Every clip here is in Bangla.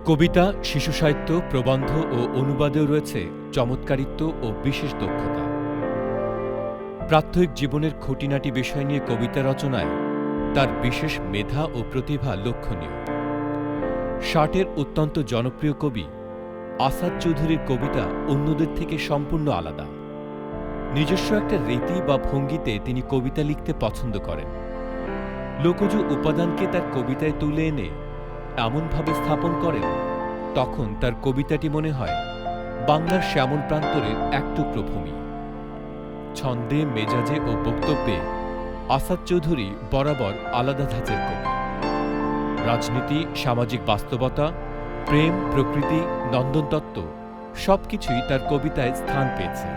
কবিতা, শিশুসাহিত্য, প্রবন্ধ ও অনুবাদেও রয়েছে চমৎকারিত্ব ও বিশেষ দক্ষতা। প্রাত্যহিক জীবনের খুঁটিনাটি বিষয় নিয়ে কবিতা রচনায় তার বিশেষ মেধা ও প্রতিভা লক্ষণীয়। ষাটের অত্যন্ত জনপ্রিয় কবি আসাদ চৌধুরীর কবিতা অন্যদের থেকে সম্পূর্ণ আলাদা। নিজস্ব একটা রীতি বা ভঙ্গিতে তিনি কবিতা লিখতে পছন্দ করেন। লোকজ উপাদানকে তার কবিতায় তুলে এনে এমনভাবে স্থাপন করেন, তখন তার কবিতাটি মনে হয় বাংলার শ্যামল প্রান্তরের এক টুকরো ভূমি। ছন্দে, মেজাজে ও বক্তব্যে আসাদ চৌধুরী বরাবর আলাদা ধাঁচের কবি। রাজনীতি, সামাজিক বাস্তবতা, প্রেম, প্রকৃতি, নন্দনতত্ত্ব সবকিছুই তার কবিতায় স্থান পেয়েছে।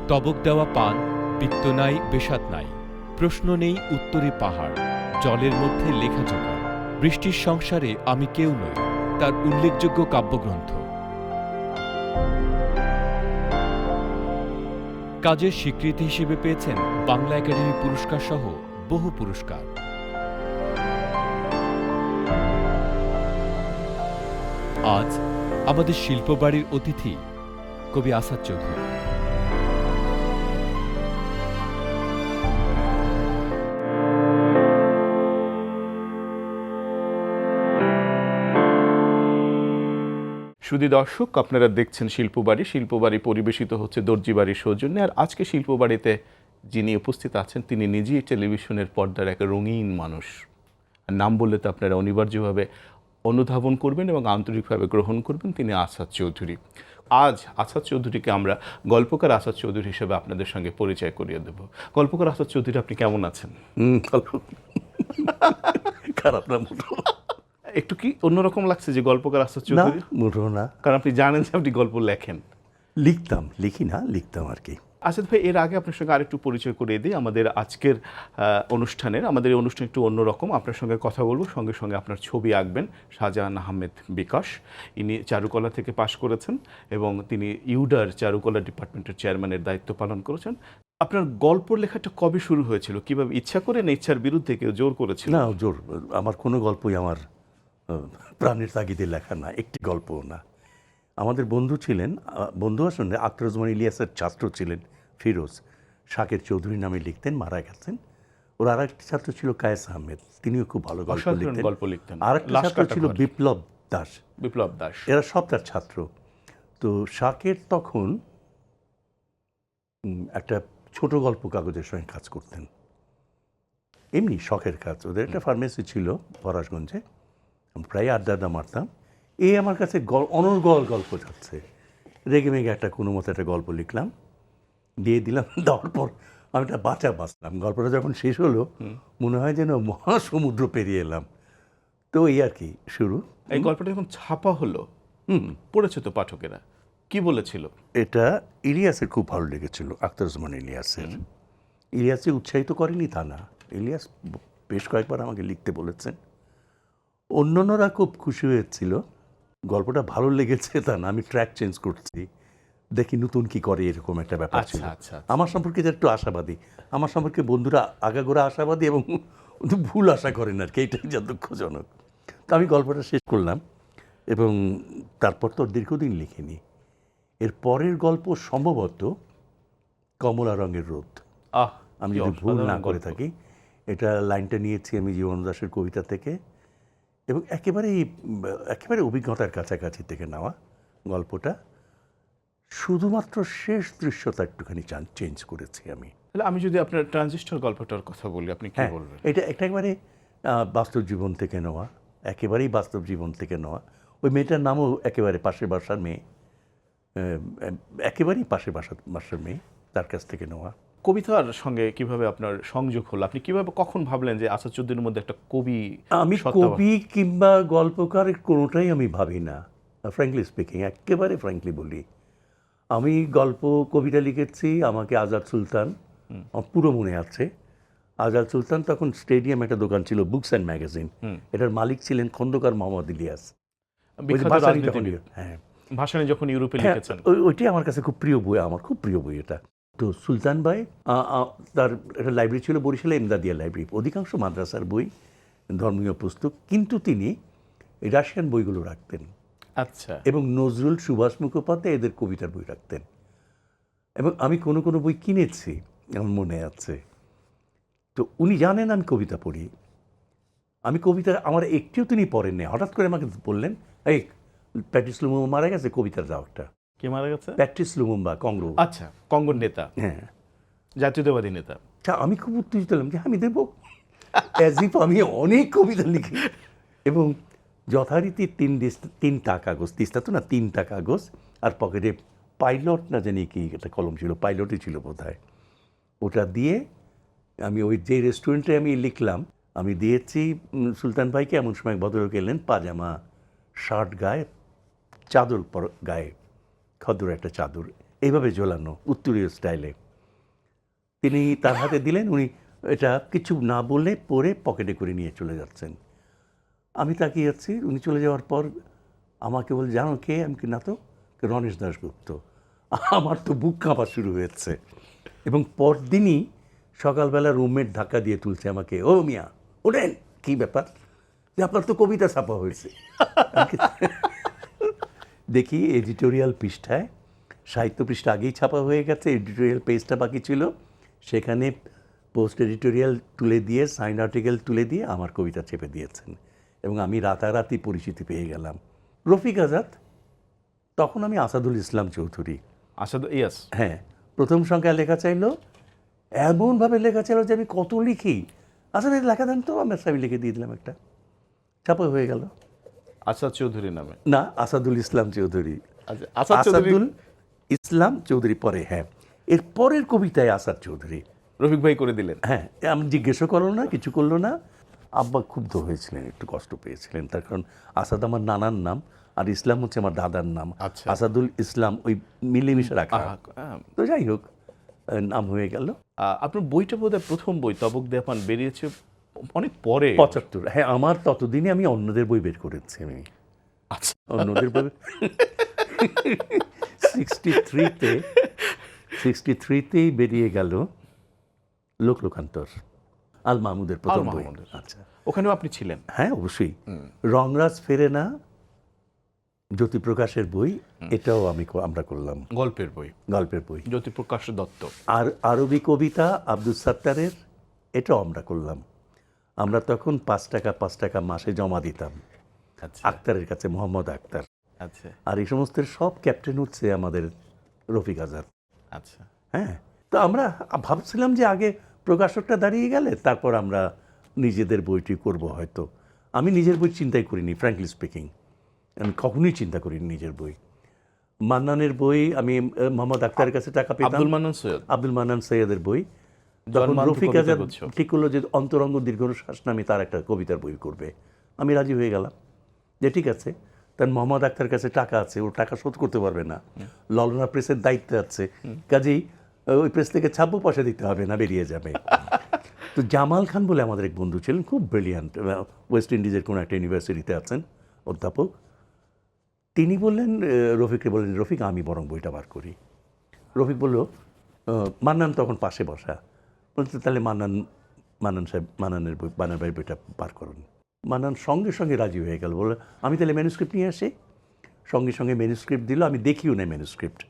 তবক দেওয়া পান, বৃত্ত নাই, বেসাত নাই, প্রশ্ন নেই, উত্তরে পাহাড়, জলের মধ্যে লেখাজোখা, বৃষ্টির সংসারে আমি কেউ নই তার উল্লেখযোগ্য কাব্যগ্রন্থ। কাজের স্বীকৃতি হিসেবে পেয়েছেন বাংলা একাডেমি পুরস্কার সহ বহু পুরস্কার। আজ আমাদের শিল্পবাড়ির অতিথি কবি আসাদ চৌধুরী। সুধী দর্শক, আপনারা দেখছেন শিল্পবাড়ি। শিল্পবাড়ি পরিবেশিত হচ্ছে দর্জিবাড়ির সৌজন্যে। আর আজকে শিল্পবাড়িতে যিনি উপস্থিত আছেন তিনি নিজেই টেলিভিশনের পর্দার এক রঙিন মানুষ। নাম বললে তো আপনারা অনিবার্যভাবে অনুধাবন করবেন এবং আন্তরিকভাবে গ্রহণ করবেন। তিনি আসাদ চৌধুরী। আজ আসাদ চৌধুরীকে আমরা গল্পকার আসাদ চৌধুরী হিসেবে আপনাদের সঙ্গে পরিচয় করিয়ে দেব। গল্পকার আসাদ চৌধুরী, আপনি কেমন আছেন? খারাপ না, মুঠো একটু কি অন্যরকম লাগছে যে গল্পকার আসাদ চৌধুরী? মুঠো না, কারণ আপনি জানেন যে আপনি গল্প লেখেন। লিখতাম আর কি। আসাদ ভাই, এর আগে আপনার সঙ্গে আরেকটু পরিচয় করিয়ে দিই। আমাদের আজকের আমাদের এই অনুষ্ঠান একটু অন্যরকম। আপনার সঙ্গে কথা বলবো, সঙ্গে সঙ্গে আপনার ছবি আঁকবেন শাহজাহান আহমেদ বিকাশ। ইনি চারুকলা থেকে পাশ করেছেন এবং তিনি ইউডার চারুকলা ডিপার্টমেন্টের চেয়ারম্যানের দায়িত্ব পালন করেছেন। আপনার গল্প লেখাটা কবে শুরু হয়েছিল? কিভাবে, ইচ্ছা করে না ইচ্ছার বিরুদ্ধে কেউ জোর করেছিল? না, জোর। আমার কোনো গল্পই আমার প্রাণের তাগিদে লেখা না, একটি গল্পও না। আমাদের বন্ধু ছিলেন, বন্ধু আসলে আখতার উজমান ইলিয়াসের ছাত্র ছিলেন ফিরোজ, শাকের চৌধুরী নামে লিখতেন, মারা গেছেন। ওর আর একটি ছাত্র ছিল কায়েস আহমেদ, তিনিও খুব ভালো গল্প লিখতেন। আর একটা ছাত্র ছিল বিপ্লব দাস। এরা সব তার ছাত্র। তো শাকের তখন একটা ছোট গল্প কাগজের সঙ্গে কাজ করতেন, এমনি শখের কাজ। ওদের একটা ফার্মেসি ছিল ফরাসগঞ্জে, প্রায় আড্ডা মারতাম। আমার কাছে অনর্গল গল্প যাচ্ছে, রেগে মেগে কোনো মতো একটা গল্প লিখলাম, দিয়ে দিলাম। দেওয়ার পর আমি একটা বাঁচলাম। গল্পটা যখন শেষ হলো মনে হয় যেন মহাসমুদ্র পেরিয়ে এলাম। তো এই আর কি শুরু। এই গল্পটা যখন ছাপা হলো, পড়েছে তো পাঠকেরা, কি বলেছিল? এটা ইলিয়াসের খুব ভালো লেগেছিল, আখতার উজমান ইলিয়াসে উৎসাহিত করেনি তা না। ইলিয়াস বেশ কয়েকবার আমাকে লিখতে বলেছেন। অন্যান্যরা খুব খুশি হয়েছিল। গল্পটা ভালো লেগেছে তা না, আমি ট্র্যাক চেঞ্জ করছি, দেখি নতুন কি করে, এরকম একটা ব্যাপার ছিল। আমার সম্পর্কে যে একটু আশাবাদী, আমার সম্পর্কে বন্ধুরা আগাগোড়া আশাবাদী এবং ভুল আশা করেন আর কি, এইটাই যা দুঃখজনক। তো আমি গল্পটা শেষ করলাম এবং তারপর তো দীর্ঘদিন লিখিনি। এর পরের গল্প সম্ভবত কমলা রঙের রোদ, আমি যদি ভুল না করে থাকি। এটা লাইনটা নিয়েছি আমি জীবন দাসের কবিতা থেকে এবং একেবারে অভিজ্ঞতার কাছাকাছি থেকে নেওয়া গল্পটা। শুধুমাত্র শেষ দৃশ্যটা একটুখানি চেঞ্জ করেছি আমি। তাহলে আমি যদি আপনার ট্রানজিস্টর গল্পটার কথা বলি, আপনি কি বলবেন? এটা একেবারে বাস্তব জীবন থেকে নেওয়া, একেবারেই বাস্তব জীবন থেকে নেওয়া। ওই মেয়েটার নামও একেবারে পাশের বাসার মেয়ে, একেবারেই পাশের বাসার মেয়ে, তার কাছ থেকে নেওয়া। কবিতার সঙ্গে কিভাবে আপনার সংযোগ হলো? আপনি কিভাবে, কখন ভাবলেন যে আসাদ চৌধুরীর মধ্যে একটা কবি? আমি কবি কিংবা গল্পকার কোনোটাই আমি ভাবি না, ফ্র্যাঙ্কলি স্পিকিং, একেবারে ফ্র্যাঙ্কলি বলি। আমি কবিতা লিখেছি। আমাকে আজাদ সুলতান, পুরো মনে আছে, আজাদ সুলতান তখন স্টেডিয়াম একটা দোকান ছিল, বুকস অ্যান্ড ম্যাগাজিন, এটার মালিক ছিলেন খন্দকার মোহাম্মদ ইলিয়াস। হ্যাঁ, ভাষণে যখন ইউরোপে লিখেছেন, ওইটাই আমার কাছে খুব প্রিয় বই, আমার খুব প্রিয় বই এটা। তো সুলতান ভাই তার একটা লাইব্রেরি ছিল বরিশালে, এমদাদিয়া লাইব্রেরি, অধিকাংশ মাদ্রাসার বই, ধর্মীয় পুস্তক। কিন্তু তিনি এই রাশিয়ান বইগুলো রাখতেন আচ্ছা। এবং নজরুল, সুভাষ মুখোপাধ্যায় এদের কবিতার বই রাখতেন। এবং আমি কোনো কোনো বই কিনেছি, আমার মনে আছে। তো উনি জানেন আমি কবিতা পড়ি। আমি কবিতা আমার একটিও তিনি পড়েননি। হঠাৎ করে আমাকে বললেন, এই প্যাট্রিস লুমুম্বা মারা গেছে, কবিতার দাও একটা। কে মারা গেছে? Patrice Lumumba, Congo. আচ্ছা, কঙ্গোর নেতা, হ্যাঁ, জাতীয়তাবাদী নেতা। তা আমি খুব উত্তেজিত হলাম যে আমি দেবো, অ্যাজ ইফ আমি অনেক কবিতা লিখি। এবং যথারীতি 3টা কাগজ, তিস্তা তো না, 3টা কাগজ, আর পকেটে পাইলট না জানি কি একটা কলম ছিল, পাইলটই ছিল বোধহয়, ওটা দিয়ে আমি ওই যে রেস্টুরেন্টে আমি লিখলাম, আমি দিয়েছি সুলতান ভাইকে। এমন সময় ভদ্রলোক এলেন, পাজামা শার্ট গায়ে, চাদর গায়ে, খদ্দর একটা চাদর এইভাবে ঝোলানো উত্তরীয় স্টাইলে। তিনি তার হাতে দিলেন, উনি এটা কিছু না বলে পরে পকেটে করে নিয়ে চলে যাচ্ছেন। আমি তাকিয়ে আছি, উনি চলে যাওয়ার পর আমাকে বলে, জানো কে? আমি কি, না তো, রণেশ দাশগুপ্ত। আমার তো বুক কাঁপা শুরু হয়েছে। এবং পরদিনই সকালবেলা রুমমেট ধাক্কা দিয়ে তুলছে আমাকে, ও মিয়া ওঠেন, কী ব্যাপার? যে আপনার তো কবিতা ছাপা হয়েছে। দেখি এডিটোরিয়াল পৃষ্ঠায়, সাহিত্য পৃষ্ঠা আগেই ছাপা হয়ে গেছে, এডিটোরিয়াল পেজটা বাকি ছিল, সেখানে পোস্ট এডিটোরিয়াল তুলে দিয়ে, সাইন আর্টিকেল তুলে দিয়ে আমার কবিতা চেপে দিয়েছেন। এবং আমি রাতারাতি পরিচিতি পেয়ে গেলাম। রফিক আজাদ, তখন আমি আসাদুল ইসলাম চৌধুরী। আসাদ, ইয়াস। হ্যাঁ, প্রথম সংখ্যা লেখা চাইলো, এমনভাবে লেখা চাইলো যে আমি কত লিখি। আসলে লেখা দেন তো, আমি লিখে দিয়ে দিলাম একটা, ছাপা হয়ে গেল। আসাদ চৌধুরী নামে? না, আসাদুল ইসলাম চৌধুরী। আচ্ছা, আসাদুল ইসলাম চৌধুরী পরে। হ্যাঁ, এর পরের কবিতায় আসাদ চৌধুরী। রফিক ভাই করে দিলেন? হ্যাঁ, আমি জিজ্ঞেসও করলো না, কিছু করলো না। আব্বা ক্ষুব্ধ হয়েছিলেন, একটু কষ্ট পেয়েছিলেন, তার কারণ আসাদ আমার নানার নাম, আর ইসলাম হচ্ছে আমার দাদার নাম। আচ্ছা। আসাদুল ইসলাম ওই মিলেমিশে রাখা। তো যাই হোক, নাম হয়ে গেল। আপনার বইটা বোধহয় প্রথম বই তবক দেপান বেরিয়েছে অনেক পরে, 75। হ্যাঁ, আমার ততদিনে আমি অন্যদের বই বের করেছি। আমি আচ্ছা, অন্যদের বই 63তেই বেরিয়ে গেল লোকলোকান্তর, আল মাহমুদের প্রথম বই। আচ্ছা, ওখানেও আপনি ছিলেন? হ্যাঁ, অবশ্যই। রংরাজ ফেরে না, জ্যোতিপ্রকাশের বই, এটাও আমরা করলাম। গল্পের বই? গল্পের বই, জ্যোতিপ্রকাশ দত্ত। আর আরবি কবিতা আব্দুল সাত্তারের, এটাও আমরা করলাম। আমরা তখন 5 টাকা মাসে জমা দিতাম আচ্ছা, আক্তারের কাছে, মোহাম্মদ আক্তার। আচ্ছা, আর এই সমস্ত সব ক্যাপ্টেন হচ্ছে আমাদের রফিক আজাদ। আচ্ছা। হ্যাঁ, তো আমরা ভাবছিলাম যে আগে প্রকাশকটা দাঁড়িয়ে গেলে তারপর আমরা নিজেদের বইটি করব হয়তো। আমি নিজের বই চিন্তাই করিনি, ফ্র্যাঙ্কলি স্পিকিং। আমি কখনোই চিন্তা করিনি নিজের বই। মান্নানের বই আমি মোহাম্মদ আক্তারের কাছে টাকা পেতাম। আব্দুল মান্নান সৈয়দের বই। তখন রফিক আজাদ ঠিক করলো যে অন্তরঙ্গ দীর্ঘশ্বাস নামে তার একটা কবিতার বই করবে। আমি রাজি হয়ে গেলাম যে ঠিক আছে। তার মোহাম্মদ আক্তার কাছে টাকা আছে, ও টাকা শোধ করতে পারবে না, ললনা প্রেসের দায়িত্বে আছে, কাজেই ওই প্রেস থেকে ছাপ্পো পয়সা দিতে হবে না, বেরিয়ে যাবে। তো জামাল খান বলে আমাদের এক বন্ধু ছিলেন, খুব ব্রিলিয়ান্ট, ওয়েস্ট ইন্ডিজের কোনো একটা ইউনিভার্সিটিতে আছেন অধ্যাপক। তিনি বললেন, রফিককে বললেন, রফিক আমি বরং বইটা বার করি। রফিক বলল, মান্নান তখন পাশে বসা, বলতে তাহলে মান্নানের বই, মান্নান ভাইয়ের বইটা বার করুন। মান্নান সঙ্গে সঙ্গে রাজি হয়ে গেল, বললো আমি তাহলে ম্যানুস্ক্রিপ্ট নিয়ে আসি। সঙ্গে সঙ্গে ম্যানুস্ক্রিপ্ট দিল, আমি দেখিও না ম্যানুস্ক্রিপ্ট,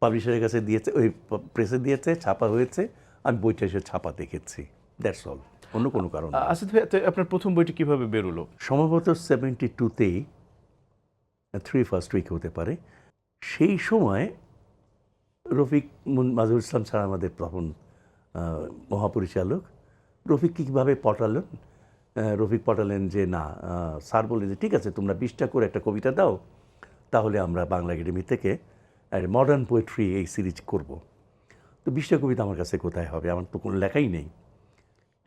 পাবলিশারের কাছে দিয়েছে, ওই প্রেসে দিয়েছে, ছাপা হয়েছে, আমি বইটা এসে ছাপা দেখেছি, দ্যাটস অল, অন্য কোনো কারণ। আচ্ছা, আপনার প্রথম বইটি কিভাবে বেরোলো? সম্ভবত 72তেই, 3 ফার্স্ট উইক হতে পারে। সেই সময় রফিক, মাজহারুল ইসলাম স্যার আমাদের তখন মহাপরিচালক, রফিক কীভাবে পটালেন, রফিক পটালেন যে না, স্যার বললেন যে ঠিক আছে তোমরা 20টা করে একটা কবিতা দাও, তাহলে আমরা বাংলা একাডেমি থেকে মডার্ন পোয়েট্রি এই সিরিজ করব। তো 20টা কবিতা আমার কাছে কোথায় হবে, আমার তো কোনো লেখাই নেই।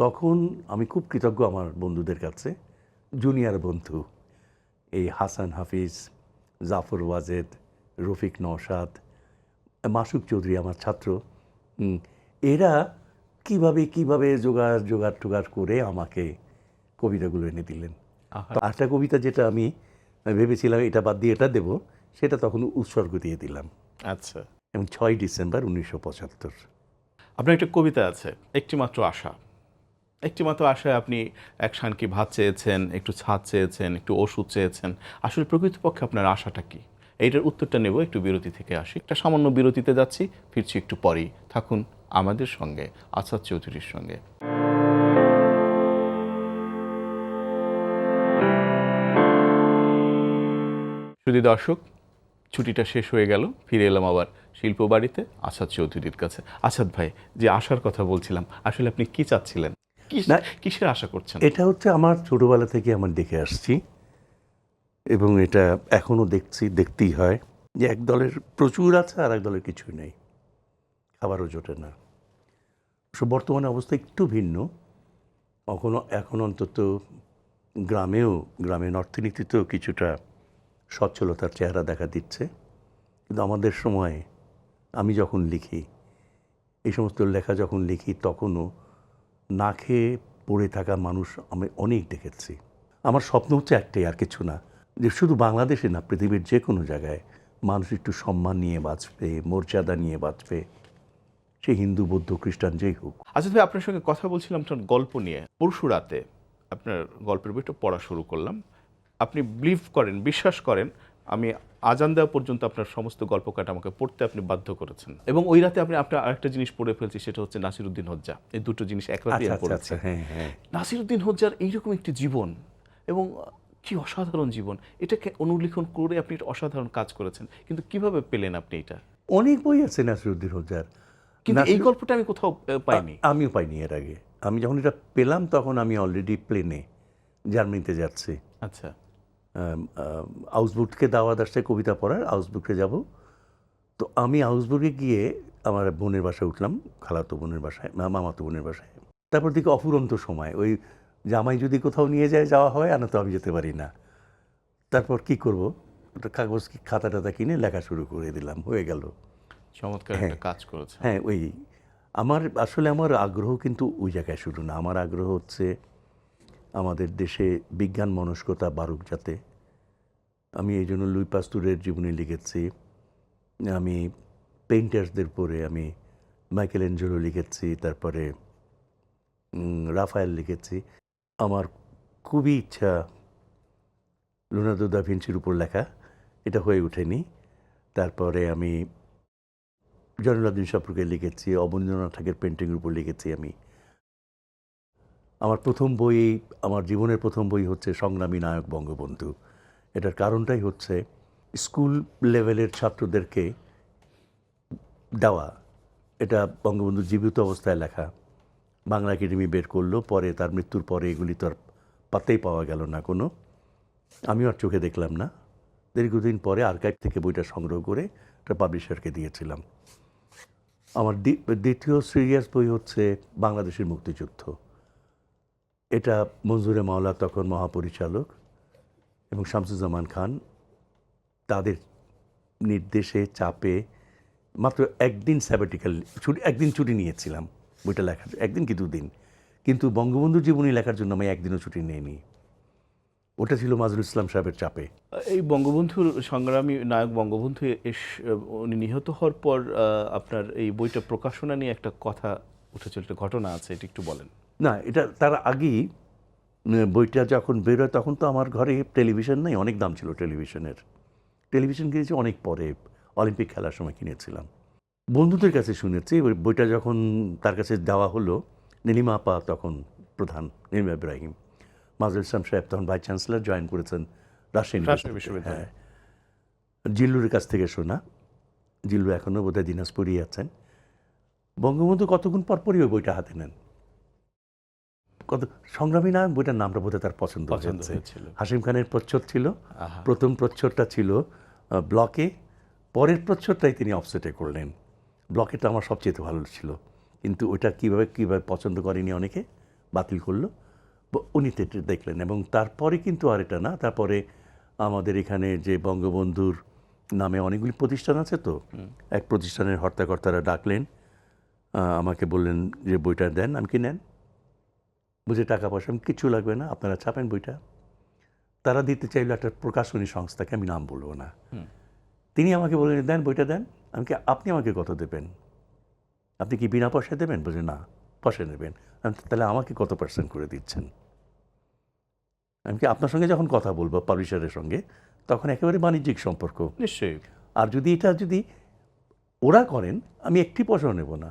তখন আমি খুব কৃতজ্ঞ আমার বন্ধুদের কাছে, জুনিয়র বন্ধু, এই হাসান হাফিজ, জাফর ওয়াজেদ, রফিক নওশাদ, মাসুক চৌধুরী আমার ছাত্র, এরা কিভাবে জোগাড় করে আমাকে কবিতাগুলো এনে দিলেন। আরেকটা কবিতা যেটা আমি ভেবেছিলাম এটা বাদ দিয়ে এটা দেব, সেটা তখন উৎসর্গ দিয়ে দিলাম। আচ্ছা। এবং 6 ডিসেম্বর 1975। আপনার একটা কবিতা আছে, একটি মাত্র আশা। একটি মাত্র আশায় আপনি এক শানকি ভাত চেয়েছেন, একটু ছাদ চেয়েছেন, একটু ওষুধ চেয়েছেন। আসলে প্রকৃতপক্ষে আপনার আশাটা কি? এইটার উত্তরটা নেব একটু বিরতি থেকে আসি। একটা সামান্য বিরতিতে যাচ্ছি, ফিরছি একটু পরেই। থাকুন আমাদের সঙ্গে, আসাদ চৌধুরীর সঙ্গে। শুধু দর্শক, ছুটিটা শেষ হয়ে গেল, ফিরে এলাম আবার শিল্প বাড়িতে আসাদ চৌধুরীর কাছে। আসাদ ভাই, যে আশার কথা বলছিলাম, আসলে আপনি কি চাচ্ছিলেন? না, কিসের আশা করছেন? এটা হচ্ছে আমার ছোটোবেলা থেকে আমার দেখে আসছি, এবং এটা এখনও দেখতেই হয় যে এক দলের প্রচুর আছে আর এক দলের কিছুই নেই, খাবারও জোটে না। বর্তমানে অবস্থা একটু ভিন্ন। এখন অন্তত গ্রামীণ অর্থনীতিতেও কিছুটা সচ্ছলতার চেহারা দেখা দিচ্ছে। কিন্তু আমাদের সময়ে আমি যখন লিখি, এই সমস্ত লেখা যখন লিখি, তখনও না খেয়ে পড়ে থাকা মানুষ আমি অনেক দেখেছি। আমার স্বপ্ন হচ্ছে একটাই, আর কিছু না, যে শুধু বাংলাদেশে না, পৃথিবীর যে কোনো জায়গায় মানুষ একটু সম্মান নিয়ে বাঁচবে, মর্যাদা নিয়ে বাঁচবে, সে হিন্দু, বৌদ্ধ, খ্রিস্টান যেই হোক। আচ্ছা ভাই, আপনার সঙ্গে কথা বলছিলাম আপনার গল্প নিয়ে। পরশু রাতে আপনার গল্পের বইটা পড়া শুরু করলাম। আপনি বিশ্বাস করেন, আমি আজান দেওয়া পর্যন্ত আপনার সমস্ত গল্প কাটা আমাকে পড়তে আপনি বাধ্য করেছেন। এবং ওই রাতে আপনার আরেকটা জিনিস পড়ে ফেলছি, সেটা হচ্ছে নাসিরউদ্দিন হোজ্জা। এই দুটো জিনিস এক রাতে পড়েছি। হ্যাঁ। নাসিরউদ্দিন হোজ্জার এইরকম একটি জীবন, এবং কি অসাধারণ জীবন, এটাকে অনুলিখন করে আপনি একটা অসাধারণ কাজ করেছেন। কিন্তু কিভাবে পেলেন আপনি এটা? অনেক বই আছে নাসিরউদ্দিন হোজ্জার, কিন্তু এই গল্পটা আমি কোথাও পাইনি। আমিও পাইনি এর আগে। আমি যখন এটা পেলাম তখন আমি অলরেডি প্লেনে জার্মানিতে যাচ্ছি। আচ্ছা। আউসবুর্গকে দাওয়াত আসছে কবিতা পড়ার, আউসবুর্গে যাব। তো আমি আউসবুর্গে গিয়ে আমার বোনের বাসায় উঠলাম, খালাতো বোনের বাসায়, মামাতো বোনের বাসায়। তারপর দিকে অফুরন্ত সময়, ওই জামাই যদি কোথাও নিয়ে যাওয়া হয়, আর না তো আমি যেতে পারি না। তারপর কি করব, একটা কাগজ খাতা টাতা কিনে লেখা শুরু করে দিলাম, হয়ে গেল। চমৎকার একটা কাজ করেছে। হ্যাঁ, আমার আগ্রহ কিন্তু ওই জায়গায় শুরু না। আমার আগ্রহ হচ্ছে আমাদের দেশে বিজ্ঞান মনস্কতা বাড়ুক যাতে। আমি এই জন্য লুই পাস্তুরের জীবনী লিখেছি। আমি পেইন্টার্সদের পরে আমি মাইকেল অ্যাঞ্জেলো লিখেছি, তারপরে রাফায়েল লিখেছি। আমার খুবই ইচ্ছা লিওনার্দো দা ভিঞ্চির উপর লেখা, এটা হয়ে ওঠেনি। তারপরে আমি জয়নুলাবদিন সম্পর্কে লিখেছি, অবনীন্দ্রনাথ ঠাকুরের পেন্টিংয়ের উপর লিখেছি আমি। আমার জীবনের প্রথম বই হচ্ছে সংগ্রামী নায়ক বঙ্গবন্ধু। এটার কারণটাই হচ্ছে স্কুল লেভেলের ছাত্রদেরকে দেওয়া। এটা বঙ্গবন্ধু জীবিত অবস্থায় লেখা, বাংলা একাডেমি বের করলো, পরে তার মৃত্যুর পরে এগুলি তো আর পাতেই পাওয়া গেল না কোনো। আমিও আর চোখে দেখলাম না। দীর্ঘদিন পরে আর্কাইভ থেকে বইটা সংগ্রহ করে একটা পাবলিশারকে দিয়েছিলাম। আমার দ্বিতীয় সিরিয়াস বই হচ্ছে বাংলাদেশের মুক্তিযুদ্ধ। এটা মনজুরে মাওলা তখন মহাপরিচালক এবং শামসুজ্জামান খান, তাদের নির্দেশে চাপে মাত্র একদিন একদিন ছুটি নিয়েছিলাম বইটা লেখার, একদিন কি দুদিন। কিন্তু বঙ্গবন্ধুর জীবনী লেখার জন্য আমি একদিনও ছুটি নিইনি। ওটা ছিল মাজরুল ইসলাম সাহেবের চাপে। এই বঙ্গবন্ধুর সংগ্রামী নায়ক বঙ্গবন্ধু উনি নিহত হওয়ার পর আপনার এই বইটা প্রকাশনা নিয়ে একটা কথা উঠেছিল, একটা ঘটনা আছে, এটা একটু বলেন। না, এটা তার আগেই বইটা যখন বেরোয় তখন তো আমার ঘরে টেলিভিশন নেই, অনেক দাম ছিল টেলিভিশন কিনেছি অনেক পরে, অলিম্পিক খেলার সময় কিনেছিলাম। বন্ধুদের কাছে শুনেছি। ওই বইটা যখন তার কাছে দেওয়া হলো, নীলিমা আপা তখন প্রধান, নীলিমা ইব্রাহিম, মাজরুল ইসলাম সাহেব তখন ভাইস চ্যান্সেলর, জয়েন করেছেন রাজশাহী বিশ্ববিদ্যালয়ে। জিল্লুরের কাছ থেকে শোনা, জিল্লু এখনও বোধহয় দিনাজপুরেই আছেন। বঙ্গবন্ধু কতক্ষণ পরপরই ওই বইটা হাতে নেন। সংগ্রামী নায়ক বইটার নামটা বোধহয় তার পছন্দ হয়েছিল। হাশিম খানের প্রচ্ছদ ছিল, প্রথম প্রচ্ছদটা ছিল ব্লকে, পরের প্রচ্ছদটাই তিনি অফসেটে করলেন। ব্লকেটা আমার সবচেয়ে ভালো ছিল, কিন্তু ওইটা কীভাবে পছন্দ করেনি, অনেকে বাতিল করলো। উনি দেখলেন, এবং তারপরে কিন্তু আর এটা না। তারপরে আমাদের এখানে যে বঙ্গবন্ধুর নামে অনেকগুলি প্রতিষ্ঠান আছে, তো এক প্রতিষ্ঠানের হর্তাকর্তারা ডাকলেন, আমাকে বললেন যে বইটা দেন। আমি কি নেন, বুঝে টাকা পয়সা কিছু লাগবে না, আপনারা ছাপেন বইটা। তারা দিতে চাইলো একটা প্রকাশনী সংস্থাকে, আমি নাম বলবো না। তিনি আমাকে বললেন, দেন বইটা দেন। আপনি আমাকে কত দেবেন, আপনি কি বিনা পয়সা দেবেন? বলছে না, কষে নেবেন। তাহলে আমাকে কত পার্সেন্ট করে দিচ্ছেন? আমি কি আপনার সঙ্গে যখন কথা বলবো পাবলিশারের সঙ্গে, তখন একেবারে বাণিজ্যিক সম্পর্ক। নিশ্চয়ই। আর যদি ওরা করেন, আমি একটি পয়সাও নেব না।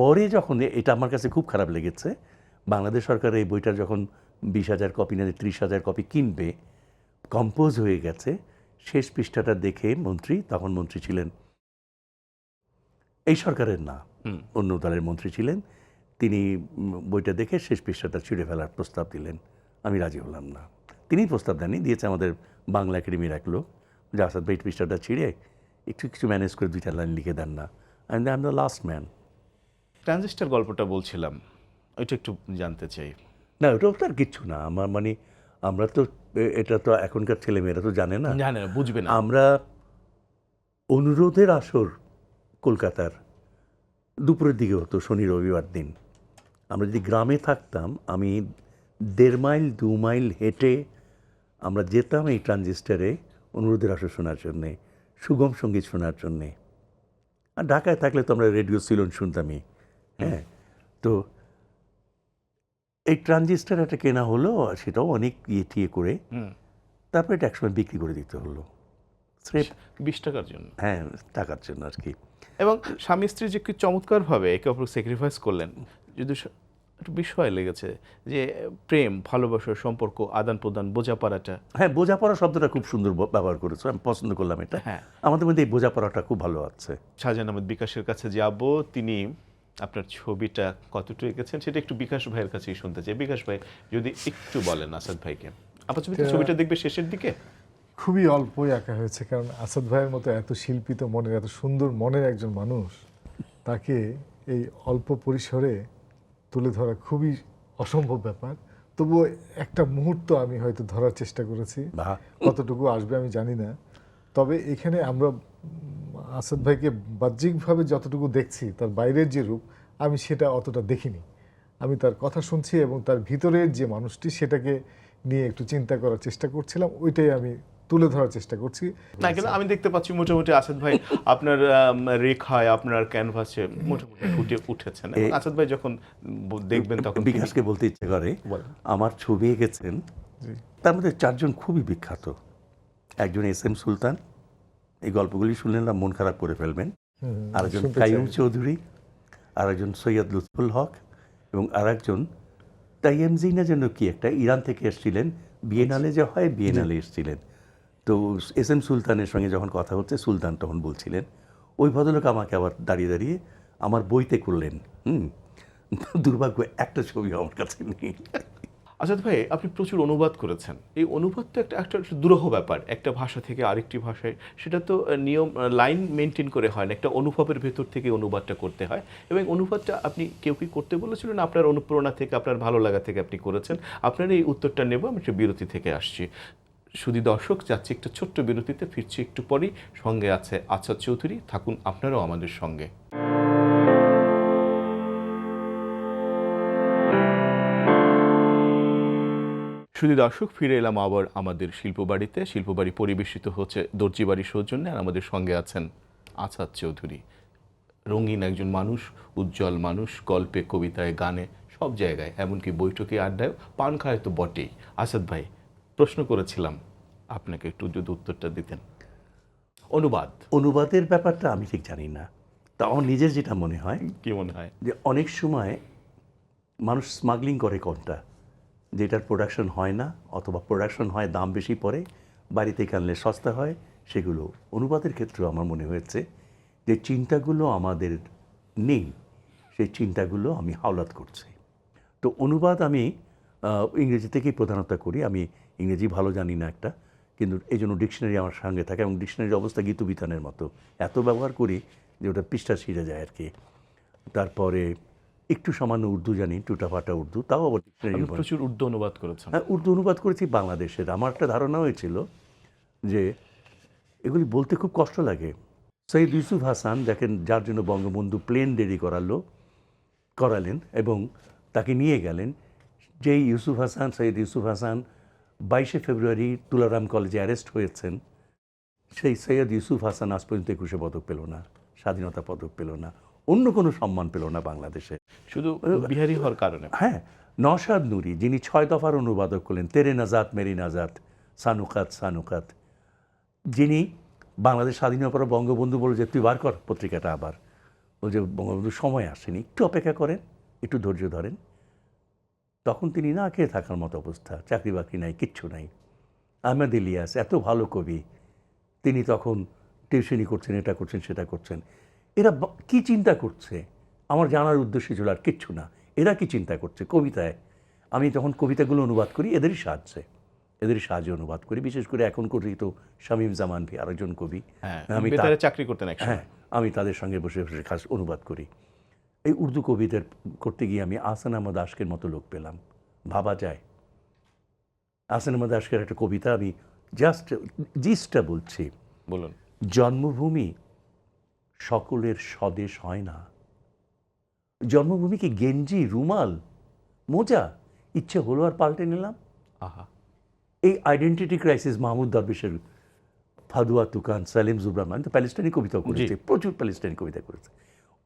পরে যখন এটা আমার কাছে খুব খারাপ লেগেছে, বাংলাদেশ সরকার এই বইটা যখন 20,000 কপি না 30,000 কপি কিনবে, কম্পোজ হয়ে গেছে, শেষ পৃষ্ঠাটা দেখে তখন মন্ত্রী ছিলেন এই সরকারের না, অন্য দলের মন্ত্রী ছিলেন, তিনি বইটা দেখে শেষ পৃষ্ঠাটা ছিঁড়ে ফেলার প্রস্তাব দিলেন। আমি রাজি হলাম না। তিনি প্রস্তাব দেননি, দিয়েছে আমাদের বাংলা একাডেমির এক লোক, যে আসাদ ভাই পৃষ্ঠাটা ছিঁড়ে কিছু ম্যানেজ করে 2টা লাইন লিখে দেন না। I am the last man. Transistor গল্পটা বলছিলাম, ওইটা একটু জানতে চাই। না, ওটাও তো আর কিচ্ছু না। আমরা তো এটা তো এখনকার ছেলেমেয়েরা তো জানে না, বুঝবে না। আমরা অনুরোধের আসর কলকাতার দুপুরের দিকে হতো, শনি রবিবার দিন। আমরা যদি গ্রামে থাকতাম, আমি 1.5 মাইল 2 মাইল হেঁটে আমরা যেতাম এই ট্রানজিস্টারে অনুরোধের আসর শোনার জন্যে, সুগম সঙ্গীত শোনার জন্যে। আর ঢাকায় থাকলে তো আমরা রেডিও সিলন শুনতামই। হ্যাঁ, তো এই ট্রানজিস্টার একটা কেনা হলো, আর সেটাও অনেক টিয়ে করে, তারপরে এটা একসময় বিক্রি করে দিতে হলো স্রেফ 20 টাকার জন্য। হ্যাঁ, টাকার জন্য আর কি। এবং স্বামী স্ত্রী যে কি চমৎকারভাবে একে অপরকে স্যাক্রিফাইস করলেন, যদি একটু বিষয় লেগেছে যে প্রেম, ভালোবাসার সম্পর্ক, আদান প্রদান, বোঝাপড়াটা। হ্যাঁ, বোঝাপড়া শব্দটা খুব সুন্দর ব্যবহার করেছো, আমি পছন্দ করলাম এটা। হ্যাঁ, আমাদের মধ্যে এই বোঝাপড়াটা খুব ভালো আছে। শাহজাহান আহমেদ বিকাশের কাছে যাব, তিনি আপনার ছবিটা কতটুকু এঁকেছেন সেটা একটু বিকাশ ভাইয়ের কাছেই শুনতে চাই। বিকাশ ভাই যদি একটু বলেন আসাদ ভাইকে। আপনার ছবিটা দেখবে শেষের দিকে খুবই অল্পই আঁকা হয়েছে, কারণ আসাদ ভাইয়ের মতো এত শিল্পিত মনের, এত সুন্দর মনের একজন মানুষ, তাকে এই অল্প পরিসরে তুলে ধরা খুবই অসম্ভব ব্যাপার। তবুও একটা মুহূর্ত আমি হয়তো ধরার চেষ্টা করেছি, কতটুকু আসবে আমি জানি না। তবে এখানে আমরা আসাদ ভাইকে বাহ্যিকভাবে যতটুকু দেখছি, তার বাইরের যে রূপ আমি সেটা অতটা দেখিনি। আমি তার কথা শুনছি এবং তার ভিতরের যে মানুষটি সেটাকে নিয়ে একটু চিন্তা করার চেষ্টা করছিলাম, ওইটাই আমি তুলে ধরার চেষ্টা করছি। না, কিন্তু আমি দেখতে পাচ্ছি মোটামুটি আসাদ ভাই আপনার রেখায়, আপনার ক্যানভাসে মোটামুটি ফুটে উঠেছেন। আসাদ ভাই যখন দেখবেন তখন বিকাশকে বলতে ইচ্ছে করে, আমার ছবি এঁকেছেন, তার মধ্যে 4 জন খুবই বিখ্যাত। একজন SM সুলতান, এই গল্পগুলি শুনলেন না মন খারাপ করে ফেলবেন। আরেকজন কাইয়ুম চৌধুরী, আরেকজন সৈয়দ লুৎফুল হক, এবং আরেকজন তাইয়েমজি না যেন কি একটা, ইরান থেকে এসেছিলেন, বিয়েনালে যে হয় বিয়েনালে এসেছিলেন। তো SM সুলতানের সঙ্গে যখন কথা হচ্ছে, সুলতান তখন বলছিলেন, ওই ভদ্রলোক আমাকে আবার দাঁড়িয়ে দাঁড়িয়ে আমার বইতে করলেন। দুর্ভাগ্য একটা ছবি আমার কাছে নেই। আসাদ ভাই, আপনি প্রচুর অনুবাদ করেছেন। এই অনুবাদ তো একটা দুরূহ ব্যাপার, একটা ভাষা থেকে আরেকটি ভাষায়, সেটা তো নিয়ম লাইন মেনটেন করে হয় না, একটা অনুভবের ভেতর থেকে অনুবাদটা করতে হয়। এবং অনুবাদটা আপনি কেউ কি করতে বলেছিলেন, আপনার অনুপ্রেরণা থেকে, আপনার ভালো লাগা থেকে আপনি করেছেন? আপনার এই উত্তরটা নেব, আমি একটা বিরতি থেকে আসছি। শুধু দর্শক, যাচ্ছি একটা ছোট্ট বিরতিতে, ফিরছি একটু পরেই। সঙ্গে আছে আসাদ চৌধুরী, থাকুন আপনারাও আমাদের সঙ্গে। শুধু দর্শক, ফিরে এলাম আবার আমাদের শিল্পবাড়িতে। শিল্পবাড়ি পরিবেশিত হচ্ছে দর্জিবাড়ির সৌজন্যে, আর আমাদের সঙ্গে আছেন আসাদ চৌধুরী। রঙিন একজন মানুষ, উজ্জ্বল মানুষ, গল্পে, কবিতায়, গানে, সব জায়গায়, এমনকি বৈঠকে, আড্ডায়, পান খায় তো বটেই। আসাদ ভাই, প্রশ্ন করেছিলাম আপনাকে, একটু যদি উত্তরটা দিতেন। অনুবাদের ব্যাপারটা আমি ঠিক জানি না, তা আমার নিজের যেটা মনে হয়, কি মনে হয় যে অনেক সময় মানুষ স্মাগলিং করে কোনটা, যেটার প্রোডাকশন হয় না, অথবা প্রোডাকশন হয় দাম বেশি পড়ে, বাড়িতে আনলে সস্তা হয়, সেগুলো অনুবাদের ক্ষেত্রেও আমার মনে হয়েছে যে চিন্তাগুলো আমাদের নেই, সেই চিন্তাগুলো আমি হাওলাত করছি। তো অনুবাদ আমি ইংরেজি থেকেই প্রধানত করি। আমি ইংরেজি ভালো জানি না একটা, কিন্তু এই জন্য ডিকশনারি আমার সঙ্গে থাকে, এবং ডিকশনারির অবস্থা গীতবিতানের মতো, এত ব্যবহার করি যে ওটা পৃষ্ঠা ছিঁড়ে যায় আর কি। তারপরে একটু সামান্য উর্দু জানি, টুটাফাটা উর্দু, তাও আবার ডিকশনারি। প্রচুর উর্দু অনুবাদ করেছেন? হ্যাঁ, উর্দু অনুবাদ করেছি বাংলাদেশের। আমার একটা ধারণা হয়েছিল যে এগুলি বলতে খুব কষ্ট লাগে। সৈয়দ ইউসুফ হাসান, দেখেন, যার জন্য বঙ্গবন্ধু প্লেন রেডি করালেন এবং তাকে নিয়ে গেলেন, যেই সৈয়দ ইউসুফ হাসান 22শে ফেব্রুয়ারি তুলারাম কলেজে অ্যারেস্ট হয়েছেন, সেই সৈয়দ ইউসুফ হাসান আজ পর্যন্ত 21শে পদক পেল না, স্বাধীনতা পদক পেল না। অন্য কোনো সম্মান পেল না বাংলাদেশে। শুধু বিহারি হওয়ার কারণে। হ্যাঁ, নওশাদ নুরি যিনি 6 দফার অনুবাদক করলেন, তেরে নাজাত মেরি নাজাত, সানুকাত সানুকাত, যিনি বাংলাদেশ স্বাধীন হওয়ার পর বঙ্গবন্ধু বলে যে তুই বার কর পত্রিকাটা, আবার বল যে বঙ্গবন্ধুর সময় আসেনি, একটু অপেক্ষা করেন, একটু ধৈর্য ধরেন। তখন তিনি না খেয়ে থাকার মতো অবস্থা, চাকরি বাকরি নাই, কিচ্ছু নাই। আহমেদ ইলিয়াস এত ভালো কবি, তিনি তখন টিউশনি করছেন, এটা করছেন সেটা করছেন। এরা কি চিন্তা করছে আমার জানার উদ্দেশ্য ছিল আর কিচ্ছু না। এরা কি চিন্তা করছে কবিতায়, আমি তখন কবিতাগুলো অনুবাদ করি এদেরই সাহায্যে অনুবাদ করি। বিশেষ করে এখন করি তো শামীম জামান ভি আরেকজন কবি, আমি বেতারে চাকরি করতেন একসময়। হ্যাঁ, আমি তাদের সঙ্গে বসে বসে খাস অনুবাদ করি। এই উর্দু কবিদের করতে গিয়ে আমি আহসান আহমদ আশকের মতো লোক পেলাম, ভাবা যায়। আহসান আহমদ আশকের একটা কবিতা, আমি জাস্ট জিসটা বলছি। বলুন। জন্মভূমি সকলের স্বদেশ হয় না, জন্মভূমি কি গেঞ্জি, রুমাল, মোজা ইচ্ছে হলো আর পাল্টে নিলাম। আহা, এই আইডেন্টিটি ক্রাইসিস মাহমুদ দরবেশের, ফাদুয়া তুকান, সালিম জুবরান, আমি তো প্যালেস্টাইনি কবিতাও করেছে, প্রচুর প্যালেস্টাইনি কবিতা করেছে।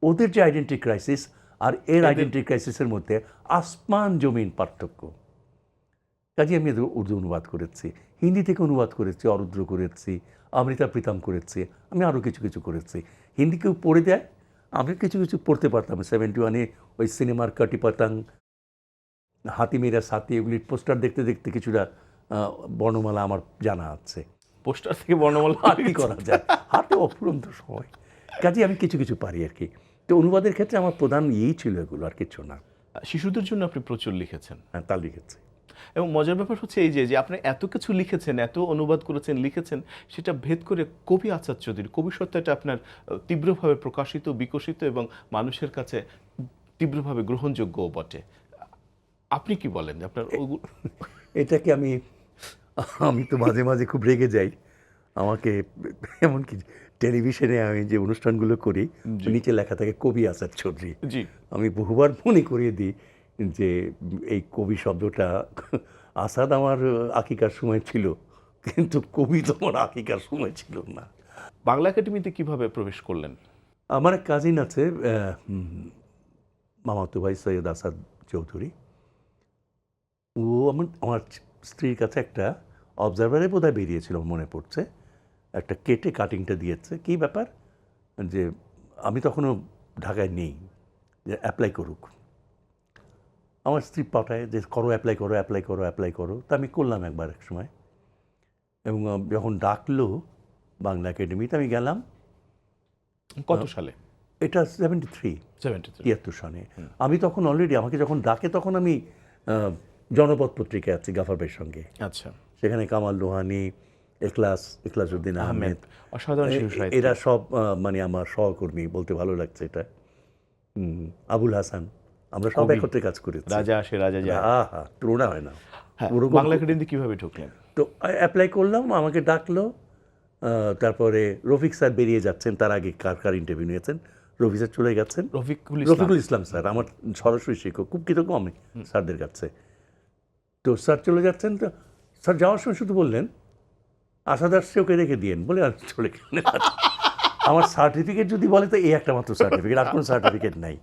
ওদের যে আইডেন্টিটি ক্রাইসিস আর এর আইডেন্টিটি ক্রাইসিসের মধ্যে আসমান জমিন পার্থক্য। কাজে আমি উর্দু অনুবাদ করেছি, হিন্দি থেকে অনুবাদ করেছি, অরুদ্র করেছি, অমৃতা প্রীতম করেছি, আমি আরও কিছু কিছু করেছি। হিন্দি কেউ পড়ে দেয়, আমি কিছু কিছু পড়তে পারতাম। 71-এ ওই সিনেমার কাটি পাতাং, হাতিমেরা সাথী, এগুলির পোস্টার দেখতে দেখতে কিছুটা বর্ণমালা আমার জানা আছে। পোস্টার থেকে বর্ণমালা আর কি করা যায়, হাতে অফুরন্ত সময়। কাজে আমি কিছু কিছু পারি আর কি। তো অনুবাদের ক্ষেত্রে আমার প্রধান ইয়েই ছিল এগুলো, আর কিছু না। শিশুদের জন্য আপনি প্রচুর লিখেছেন। হ্যাঁ, তা লিখেছি। এবং মজার ব্যাপার হচ্ছে এই যে আপনি এত কিছু লিখেছেন, এত অনুবাদ করেছেন, লিখেছেন, সেটা ভেদ করে কবি আচার চৌধুরী কবি সত্তাটা আপনার তীব্রভাবে প্রকাশিত, বিকশিত এবং মানুষের কাছে তীব্রভাবে গ্রহণযোগ্যও বটে। আপনি কি বলেন আপনার? এটাকে আমি তো মাঝে মাঝে খুব রেগে যাই। আমাকে এমনকি টেলিভিশনে আমি যে অনুষ্ঠানগুলো করি, নিচে লেখা থাকে কবি আচার চৌধুরী। জি, আমি বহুবার মনে করিয়ে দিই যে এই কবি শব্দটা আসাদ আমার আকিকার সময় ছিল, কিন্তু কবি তো আমার আকিকার সময় ছিল না। বাংলা একাডেমিতে কিভাবে প্রবেশ করলেন? আমার এক কাজিন আছে, মামাতো ভাই সৈয়দ আসাদ চৌধুরী। ও আমার স্ত্রীর কাছে একটা অবজারভারে বোধহয় বেরিয়েছিল, মনে পড়ছে, একটা কেটে কাটিংটা দিয়েছে। কী ব্যাপার, যে আমি তখনও ঢাকায় নেই, যে অ্যাপ্লাই করুক। আমার স্ত্রী পাঠায় যে করো, অ্যাপ্লাই করো, অ্যাপ্লাই করো, অ্যাপ্লাই করো। তা আমি করলাম একবার এক সময়, এবং যখন ডাকলো বাংলা একাডেমিতে আমি গেলাম। কত সালে? এটা 73 73 সনে। আমি তখন অলরেডি, আমাকে যখন ডাকে তখন আমি জনপদ পত্রিকায় আছি গাফার ভাইয়ের সঙ্গে। আচ্ছা, সেখানে কামাল লোহানি, এখলাসউদ্দিন আহমেদ, অসাধারণ শিশু সাহিত্য, এরা সব মানে আমার সহকর্মী, বলতে ভালো লাগছে এটা। আবুল হাসান, আমরা সব একত্রে কাজ করেছি। রাজা আসে রাজা যায়। হ্যাঁ, তুলনা হয় না। বাংলা একাডেমিতে কিভাবে ঢুকলেন? তো অ্যাপ্লাই করলাম, আমাকে ডাকলো। তারপরে রফিক স্যার বেরিয়ে যাচ্ছেন, তার আগে কার ইন্টারভিউ নিয়েছেন, রফিক স্যার চলে গেছেন। রফিকুল ইসলাম স্যার আমার সরাসরি শিক্ষক, খুব কৃতজ্ঞ আমি স্যারদের কাছে। তো স্যার চলে যাচ্ছেন, তো স্যার যাওয়ার সময় শুধু বললেন আসাদ আসছে, ওকে রেখে দিয়েন বলে আর চলে গেলেন। আমার সার্টিফিকেট যদি বলে তো এই একটা মাত্র সার্টিফিকেট, আর কোনো সার্টিফিকেট নাই।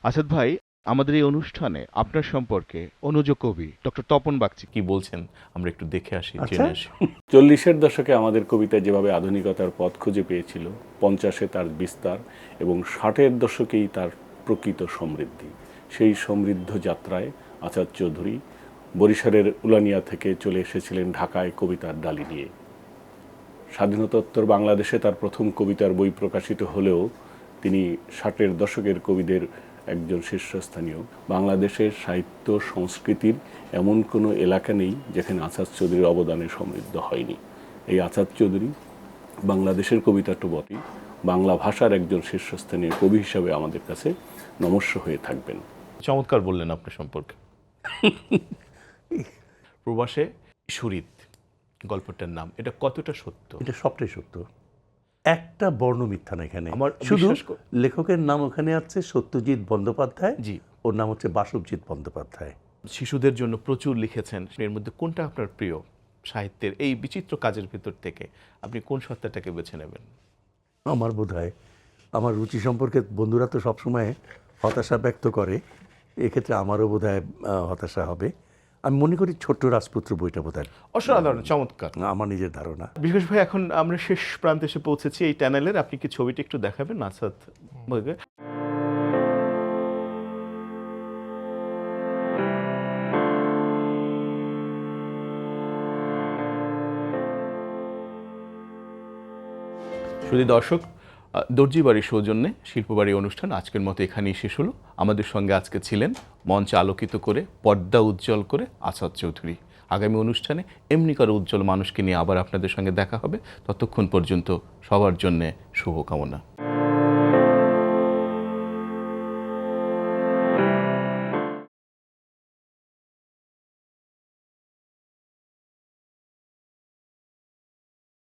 আসাদ ভাই, আমাদের এই অনুষ্ঠানে আপনার সম্পর্কে অনুজ কবি ডক্টর তপন বাগচি কি বলছেন আমরা একটু দেখে আসি, আচ্ছা। জেনে আসি। 40-এর দশকে আমাদের কবিতায় যেভাবে আধুনিকতার পথ খুঁজে পেয়েছিল, 50-এ তার বিস্তার এবং 60-এর দশকেই তার প্রকৃত সমৃদ্ধি। সেই সমৃদ্ধ যাত্রায় আচার চৌধুরী বরিশালের উলানিয়া থেকে চলে এসেছিলেন ঢাকায় কবিতার ডালি নিয়ে। স্বাধীনতোত্তর বাংলাদেশে তার প্রথম কবিতার বই প্রকাশিত হলেও তিনি 60-এর দশকের কবিদের একজন শীর্ষস্থানীয়। বাংলাদেশের সাহিত্য সংস্কৃতির এমন কোনো এলাকা নেই যেখানে আচার চৌধুরীর অবদানে সমৃদ্ধ হয়নি। এই আচার চৌধুরী বাংলাদেশের কবিতা তো বটেই, বাংলা ভাষার একজন শীর্ষস্থানীয় কবি হিসাবে আমাদের কাছে নমস্য হয়ে থাকবেন। চমৎকার বললেন আপনার সম্পর্কে। প্রবাসে সুরিত গল্পটার নাম, এটা কতটা সত্য? এটা সবটাই সত্য, একটা বর্ণ মিথ্যা না এখানে। আমার শুধু বিশ্বাস লেখকের নাম ওখানে আছে সত্যজিৎ বন্দ্যোপাধ্যায়, জি, ওর নাম হচ্ছে বাসবজিৎ বন্দ্যোপাধ্যায়। শিশুদের জন্য প্রচুর লিখেছেন, এর মধ্যে কোনটা আপনার প্রিয়? সাহিত্যের এই বিচিত্র কাজের ভিতর থেকে আপনি কোন সত্তাটাকে বেছে নেবেন? আমার বোধ হয় আমার রুচি সম্পর্কে বন্ধুরা তো সবসময় হতাশা ব্যক্ত করে, এক্ষেত্রে আমারও বোধহয় হতাশা হবে। আমি মনে করি ছোট্ট রাজপুত্র বইটা বোধহয় অসাধারণ, চমৎকার। আমার নিজের ধারণা। বিকাশ ভাই, এখন আমরা শেষ প্রান্তে এসে পৌঁছেছি এই টানেলের। আপনি কি ছবিটা একটু দেখাবেন আসাদ ভাইকে? শুধু দর্শক, দর্জিবাড়ির সৌজন্যে শিল্পবাড়ি অনুষ্ঠান আজকের মতো এখানেই শেষ হলো। আমাদের সঙ্গে আজকে ছিলেন মঞ্চে আলোকিত করে, পর্দা উজ্জ্বল করে আসাদ চৌধুরী। আগামী অনুষ্ঠানে এমনিকার উজ্জ্বল মানুষকে নিয়ে আবার আপনাদের সঙ্গে দেখা হবে। ততক্ষণ পর্যন্ত সবার জন্যে শুভকামনা।